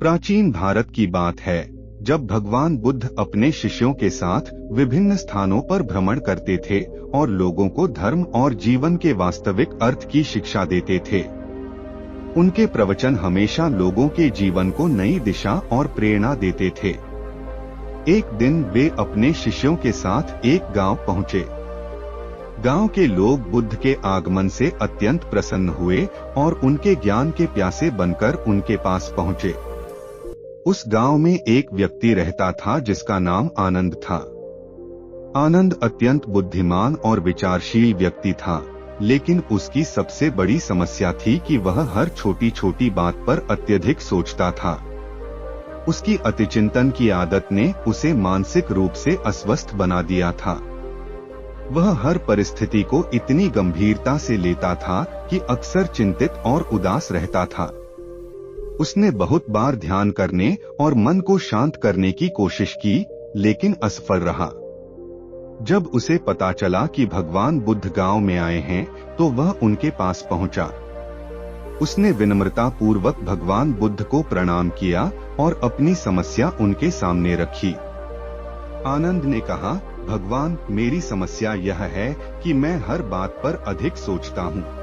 प्राचीन भारत की बात है, जब भगवान बुद्ध अपने शिष्यों के साथ विभिन्न स्थानों पर भ्रमण करते थे और लोगों को धर्म और जीवन के वास्तविक अर्थ की शिक्षा देते थे। उनके प्रवचन हमेशा लोगों के जीवन को नई दिशा और प्रेरणा देते थे। एक दिन वे अपने शिष्यों के साथ एक गांव पहुंचे। गांव के लोग बुद्ध के आगमन से अत्यंत प्रसन्न हुए और उनके ज्ञान के प्यासे बनकर उनके पास पहुंचे। उस गांव में एक व्यक्ति रहता था जिसका नाम आनंद था। आनंद अत्यंत बुद्धिमान और विचारशील व्यक्ति था, लेकिन उसकी सबसे बड़ी समस्या थी कि वह हर छोटी छोटी बात पर अत्यधिक सोचता था। उसकी अतिचिंतन की आदत ने उसे मानसिक रूप से अस्वस्थ बना दिया था। वह हर परिस्थिति को इतनी गंभीरता से लेता था कि अक्सर चिंतित और उदास रहता था। उसने बहुत बार ध्यान करने और मन को शांत करने की कोशिश की, लेकिन असफल रहा। जब उसे पता चला कि भगवान बुद्ध गांव में आए हैं, तो वह उनके पास पहुंचा। उसने विनम्रता पूर्वक भगवान बुद्ध को प्रणाम किया और अपनी समस्या उनके सामने रखी। आनंद ने कहा, भगवान, मेरी समस्या यह है कि मैं हर बात पर अधिक सोचता हूँ।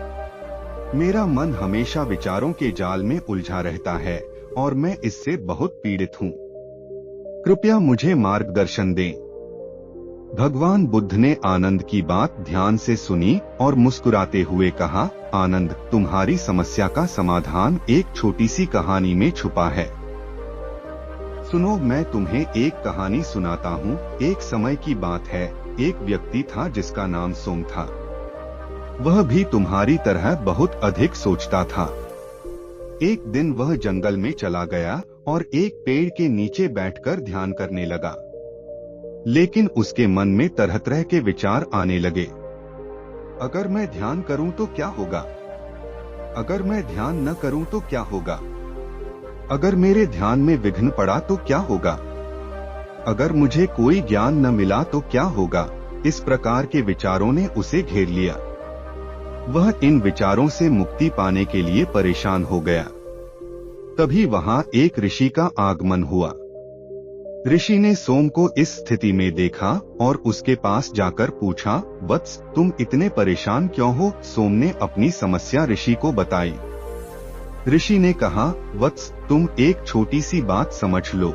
मेरा मन हमेशा विचारों के जाल में उलझा रहता है और मैं इससे बहुत पीड़ित हूँ। कृपया मुझे मार्गदर्शन दें। भगवान बुद्ध ने आनंद की बात ध्यान से सुनी और मुस्कुराते हुए कहा, आनंद, तुम्हारी समस्या का समाधान एक छोटी सी कहानी में छुपा है। सुनो, मैं तुम्हें एक कहानी सुनाता हूँ। एक समय की बात है, एक व्यक्ति था जिसका नाम सोम था। वह भी तुम्हारी तरह बहुत अधिक सोचता था। एक दिन वह जंगल में चला गया और एक पेड़ के नीचे बैठकर ध्यान करने लगा। लेकिन उसके मन में तरह तरह के विचार आने लगे। अगर मैं ध्यान करूं तो क्या होगा? अगर मैं ध्यान न करूं तो क्या होगा? अगर मेरे ध्यान में विघ्न पड़ा तो क्या होगा? अगर मुझे कोई ज्ञान न मिला तो क्या होगा? इस प्रकार के विचारों ने उसे घेर लिया। वह इन विचारों से मुक्ति पाने के लिए परेशान हो गया। तभी वहां एक ऋषि का आगमन हुआ। ऋषि ने सोम को इस स्थिति में देखा और उसके पास जाकर पूछा, वत्स, तुम इतने परेशान क्यों हो? सोम ने अपनी समस्या ऋषि को बताई। ऋषि ने कहा, वत्स, तुम एक छोटी सी बात समझ लो।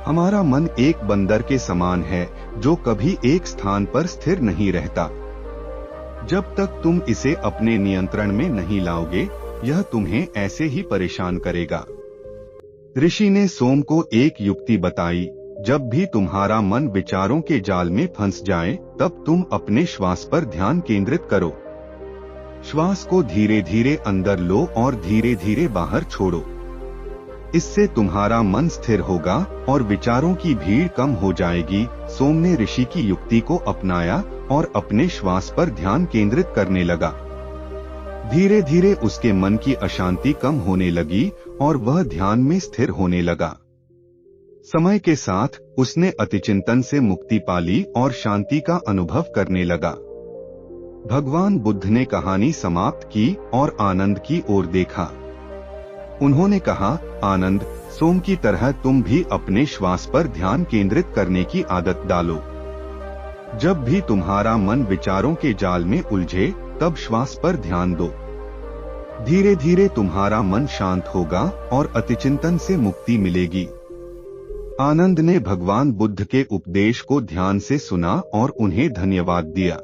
हमारा मन एक बंदर के समान है जो कभी एक स्थान पर स्थिर नहीं रहता। जब तक तुम इसे अपने नियंत्रण में नहीं लाओगे, यह तुम्हें ऐसे ही परेशान करेगा। ऋषि ने सोम को एक युक्ति बताई, जब भी तुम्हारा मन विचारों के जाल में फंस जाए, तब तुम अपने श्वास पर ध्यान केंद्रित करो। श्वास को धीरे धीरे अंदर लो और धीरे धीरे बाहर छोड़ो। इससे तुम्हारा मन स्थिर होगा और विचारों की भीड़ कम हो जाएगी। सोम ने ऋषि की युक्ति को अपनाया और अपने श्वास पर ध्यान केंद्रित करने लगा। धीरे धीरे उसके मन की अशांति कम होने लगी और वह ध्यान में स्थिर होने लगा। समय के साथ उसने अतिचिंतन से मुक्ति पाली और शांति का अनुभव करने लगा। भगवान बुद्ध ने कहानी समाप्त की और आनंद की ओर देखा। उन्होंने कहा, आनंद, सोम की तरह तुम भी अपने श्वास पर ध्यान केंद्रित करने की आदत डालो। जब भी तुम्हारा मन विचारों के जाल में उलझे, तब श्वास पर ध्यान दो। धीरे धीरे तुम्हारा मन शांत होगा और अतिचिंतन से मुक्ति मिलेगी। आनंद ने भगवान बुद्ध के उपदेश को ध्यान से सुना और उन्हें धन्यवाद दिया।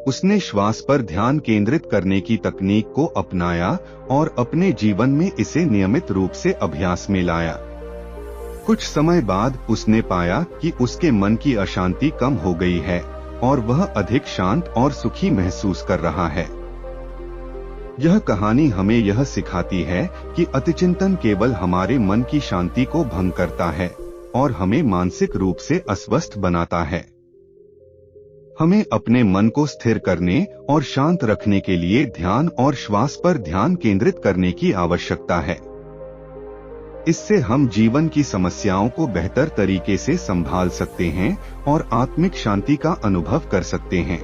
उसने श्वास पर ध्यान केंद्रित करने की तकनीक को अपनाया और अपने जीवन में इसे नियमित रूप से अभ्यास में लाया। कुछ समय बाद उसने पाया कि उसके मन की अशांति कम हो गई है और वह अधिक शांत और सुखी महसूस कर रहा है। यह कहानी हमें यह सिखाती है कि अतिचिंतन केवल हमारे मन की शांति को भंग करता है और हमें मानसिक रूप से अस्वस्थ बनाता है। हमें अपने मन को स्थिर करने और शांत रखने के लिए ध्यान और श्वास पर ध्यान केंद्रित करने की आवश्यकता है। इससे हम जीवन की समस्याओं को बेहतर तरीके से संभाल सकते हैं और आत्मिक शांति का अनुभव कर सकते हैं।